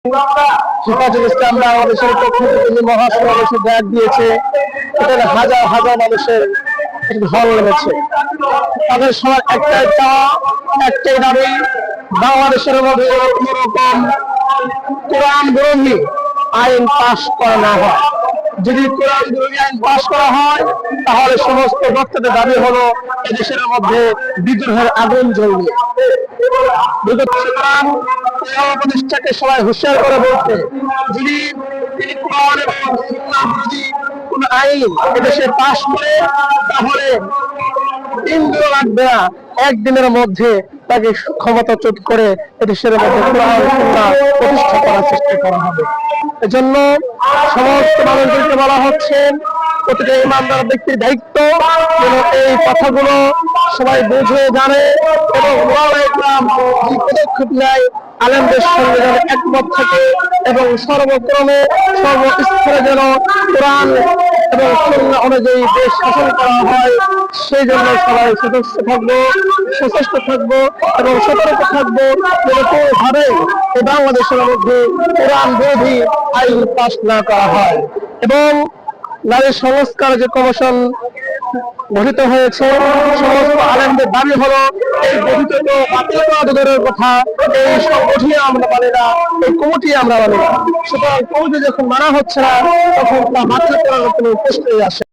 হেফাজত ইসলাম বাংলাদেশের পক্ষ থেকে যে মহাসমাবেশে ডাক দিয়েছে, এখানে হাজার হাজার মানুষের ঢল নেমেছে। তাদের সবার একটাই চাওয়া, একটাই দাবি, বাংলাদেশের মধ্যে কোনোরকম কোরআন বিরোধী আইন পাশ করা না হয়। যদি কোরআন বিরোধী আইন পাশ করা হয়, তাহলে সমস্ত বক্তাদের দাবি হলো এদেশের মধ্যে বিদ্রোহের আগুন জ্বলবে। উপদেষ্টাকে সবাই হুঁশিয়ার করে বলতে, যদি তিনি কোরআন এবং সুন্নাহ বিরোধী কোন আইন এদেশে পাশ করে, তাহলে 3 দিন লাগবে না, একদিনের মধ্যে তাকে ক্ষমতাচ্যুত করে এদেশের মধ্যে কোরআন সুন্নাহ প্রতিষ্ঠা করার চেষ্টা করা হবে। এজন্য সমস্ত মানুষদেরকে বলা হচ্ছে, প্রতিটা ইমানদার ব্যক্তির দায়িত্ব যেন এই কথাগুলো সবাই বুঝে জানে এবং যে পদক্ষেপ নেয় আলেমদের সঙ্গে যেন একমত থাকে এবং সর্বক্রমে সর্বস্তরে যেন কোরআন এবং সুন্নাহ অনুযায়ী দেশ শাসন করা হয়, সেই জন্য সবাই সচেষ্ট থাকবো এবং সতর্ক থাকবো যেন কোনোভাবে এই বাংলাদেশের মধ্যে কোরআন বিরোধী আইন পাশ না করা হয়। এবং নারী সংস্কার যে কমিশন গঠিত হয়েছে, সমস্ত আলেমদের দাবি হলো এই গঠিত বাতিল করা দূরের কথা, এই সংগঠনই আমরা মানি না, এই কমিটি আমরা মানি না। সুতরাং কমিটি যখন মানা হচ্ছে না, তখন তা বাতিল করার কোনো প্রশ্নই আসে।